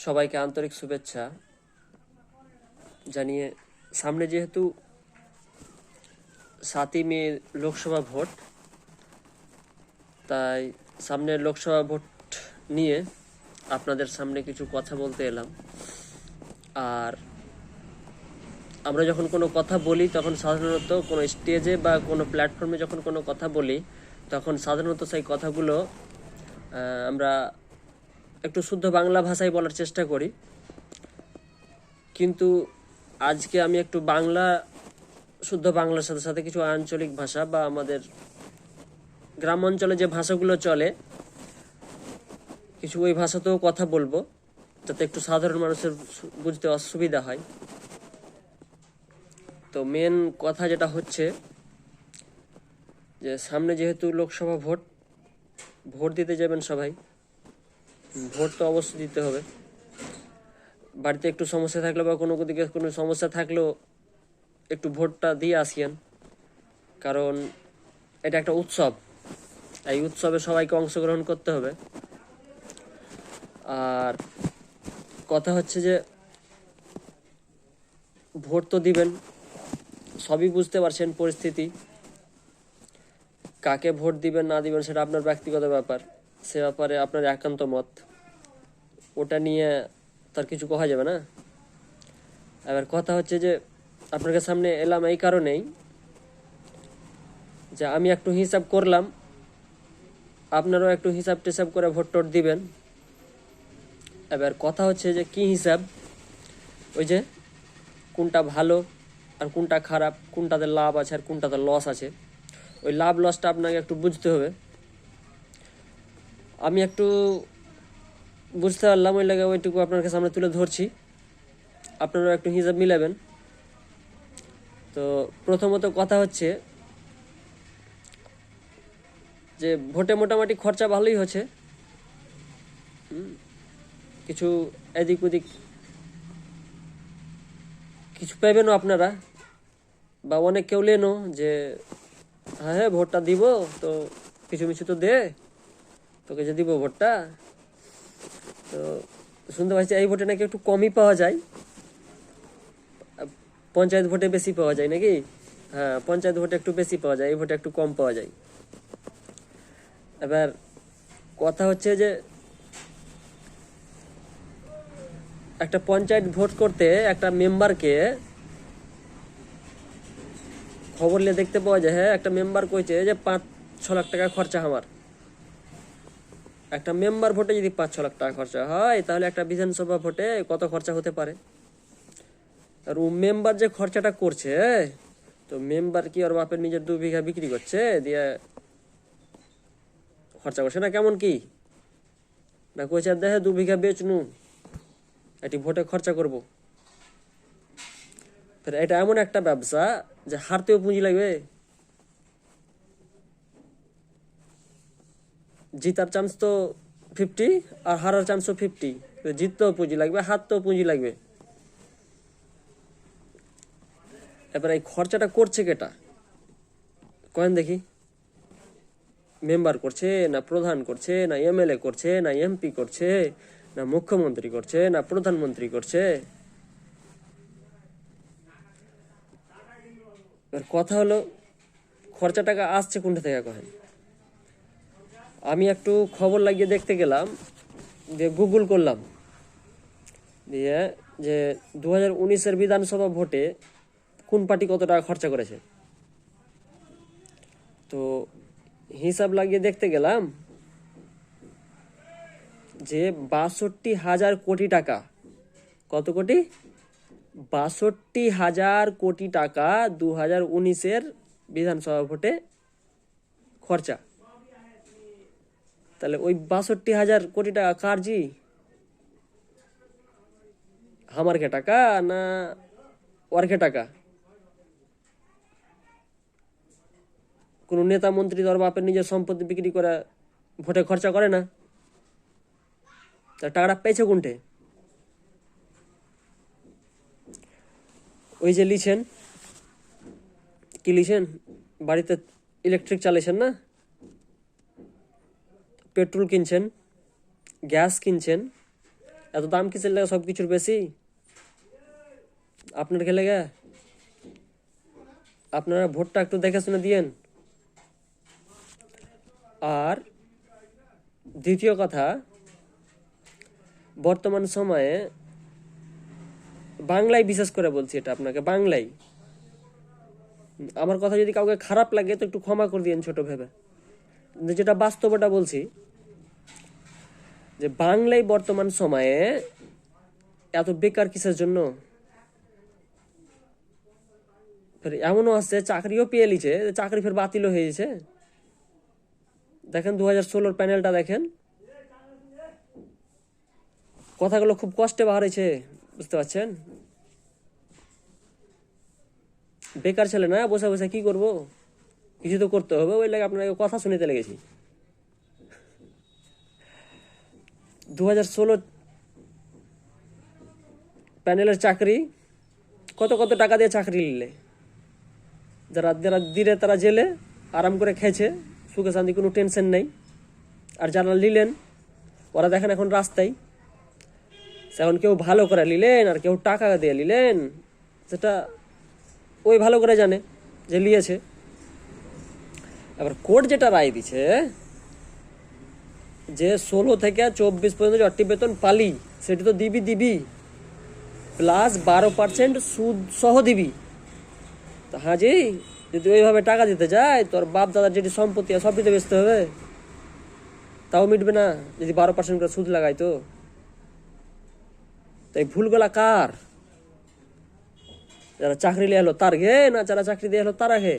সবাইকে আন্তরিক শুভেচ্ছা জানিয়ে সামনে যেহেতু 7ই মে লোকসভা ভোট, তাই সামনের লোকসভা ভোট নিয়ে আপনাদের সামনে কিছু কথা বলতে এলাম। আর আমরা যখন কোনো কথা বলি তখন সাধারণত কোনো স্টেজে বা কোনো প্ল্যাটফর্মে যখন কোনো কথা বলি তখন সাধারণত সেই কথাগুলো আমরা একটু শুদ্ধ বাংলা ভাষায় বলার চেষ্টা করি, কিন্তু আজকে আমি একটু শুদ্ধ বাংলার সাথে সাথে কিছু আঞ্চলিক ভাষা বা আমাদের গ্রাম অঞ্চলে যে ভাষাগুলো চলে কিছু ওই ভাষাতেও কথা বলবো, যাতে একটু সাধারণ মানুষের বুঝতে অসুবিধা হয়। তো মেন কথা যেটা হচ্ছে যে সামনে যেহেতু লোকসভা ভোট দিতে যাবেন সবাই, ভোট তো অবশ্যই দিতে হবে। বাড়িতে একটু সমস্যা থাকলে বা কোনো দিকে কোনো সমস্যা থাকলেও একটু ভোটটা দিয়ে আসিয়েন, কারণ এটা একটা উৎসব। এই উৎসবে সবাইকে অংশগ্রহণ করতে হবে। আর কথা হচ্ছে যে ভোট তো দিবেন, সবই বুঝতে পারছেন পরিস্থিতি। কাকে ভোট দিবেন না দিবেন সেটা আপনার ব্যক্তিগত ব্যাপার, সে ব্যাপারে আপনার একান্ত মত, ওটা নিয়ে তার কিছু করা যাবে না। এবার কথা হচ্ছে যে আপনাদের সামনে এলাম এই কারণেই যে আমি একটু হিসাব করলাম, আপনারাও একটু হিসাব টিসাব করে ভোট টোট দিবেন। এবার কথা হচ্ছে যে কি হিসাব, ওই যে কোনটা ভালো আর কোনটা খারাপ, কোনটাতে লাভ আছে আর কোনটাতে লস আছে, ওই লাভ লসটা আপনাকে একটু বুঝতে হবে। আমি একটু বুঝতে পারলাম, ওই লাগে ওইটুকু আপনার সামনে তুলে ধরছি, আপনারাও একটু হিসাব মিলাবেন। তো প্রথমত কথা হচ্ছে যে ভোটে মোটামুটি খরচা ভালোই হচ্ছে, কিছু এদিক ওদিক কিছু পাইবেনও আপনারা, বা অনেক কেউ লেনো যে হ্যাঁ ভোটটা দিব, তো কিছু মিছু তো দে, তোকে যে দিব ভোটটা। তো শুনতে পাচ্ছি এই ভোটে নাকি একটু কমই পাওয়া যায়, পঞ্চায়েত ভোটে বেশি পাওয়া যায় নাকি? হ্যাঁ, পঞ্চায়েত ভোটে একটু বেশি পাওয়া যায়, এই ভোটে একটু কম পাওয়া যায়। এবার কথা হচ্ছে যে একটা পঞ্চায়েত ভোট করতে একটা মেম্বারকে খবর নিয়ে দেখতে পাওয়া যায়, হ্যাঁ একটা মেম্বার কইছে যে 5-6 লাখ টাকা খরচা আমার। একটা মেম্বার ভোটে যদি 5-6 লাখ টাকা খরচা হয়, তাহলে একটা বিধানসভা ভোটে কত খরচা হতে পারে? আর ও মেম্বার যে খরচাটা করছে, তো মেম্বার কি ওর বাপের নিজের 2 বিঘা বিক্রি করছে দিয়ে খরচা করছে না? কেমন কি না কইছে দেখে 2 বিঘা বেচনু, এটি ভোটে খরচা করব। এটা এমন একটা ব্যবসা যে হারতেও পুঁজি লাগবে, জিতার চান্স তো 50 আর হারার চান্সও 50। জিততেও পুঁজি লাগবে, হারতেও পুঁজি লাগবে। এবার এই খরচাটা করছে কেটা কয়েন দেখি? মেম্বার করছে না প্রধান করছে না এমএলএ করছে না এমপি করছে না মুখ্যমন্ত্রী করছে না প্রধানমন্ত্রী করছে? এবার কথা হলো খরচা টাকা আসছে কোনটা থেকে কহেন? আমি একটু খবর লাগিয়ে দেখতে গেলাম, দিয়ে গুগল করলাম, দিয়ে যে 2019-এর বিধানসভা ভোটে কোন পার্টি কত টাকা খরচা করেছে। তো হিসাব লাগিয়ে দেখতে গেলাম যে 62,000 কোটি টাকা, কত কোটি? 62,000 কোটি টাকা 2019-এর বিধানসভা ভোটে খরচা। তাহলে ওই 62,000 কোটি টাকা কার জি? আমার কে টাকা না ওর কে টাকা? কোনো নেতা মন্ত্রী তোর বাপের নিজের সম্পত্তি বিক্রি করে ভোটে খরচা করে না? তার টাকাটা পেয়েছে কোনটে? ওই যে লিছেন, কি লিছেন, বাড়িতে ইলেকট্রিক চালিয়েছেন না, পেট্রোল কিনছেন, গ্যাস কিনছেন, এত দাম কিসের লেগে সব কিছুর বেশি? আপনার খেলে গে আপনারা ভোটটা একটু দেখে শুনে দিয়েন। আর দ্বিতীয় কথা, বর্তমান সময়ে বাংলায় বিশেষ করে বলছি, এটা আপনাকে বাংলায়, আমার কথা যদি কাউকে খারাপ লাগে তো একটু ক্ষমা করে দিয়েন ছোট ভেবে, যেটা বাস্তবটা বলছি, যে বাংলায় বর্তমান সময়ে এত বেকার কিসের জন্য? এমনও আছে চাকরিও পেয়ে লিছে, চাকরি ফের বাতিলও হয়েছে। দেখেন 2016 প্যানেলটা দেখেন, কথাগুলো খুব কষ্টে বাহারেছে, বুঝতে পারছেন? বেকার ছেলে না, বসে বসে কি করব, কিছু তো করতে হবে, ওই লাগে আপনাকে কথা শুনিতে লেগেছি। 2016 প্যানেলের চাকরি, কত কত টাকা দিয়ে চাকরি নিলে, যারা যারা দিলে তারা জেলে আরাম করে খেয়েছে, সুখে শান্তি, কোনো টেনশন নেই। আর যারা নিলেন ওরা দেখেন এখন রাস্তায়। এখন কেউ ভালো করে নিলেন আর কেউ টাকা দিয়ে নিলেন, সেটা ওই ভালো করে জানে যে নিয়েছে। এবার কোর্ট যেটা রায় দিছে যে 16 থেকে 24 পর্যন্ত অট্টি বেতন পালি, সেটি তো দিবি প্লাস 12% সুদ সহ দিবি। তা হাজি, যদি ওইভাবে টাকা দিতে যায়, তোর বাপ দাদার যেটি সম্পত্তি সব দিতে বেচতে হবে, তাও মিটবে না যদি 12% করে সুদ লাগাই। তো তাই ভুলগুলা কার? যারা চাকরি লিয়ে এলো তার ঘে, না যারা চাকরি দিয়ে এলো তারা ঘে?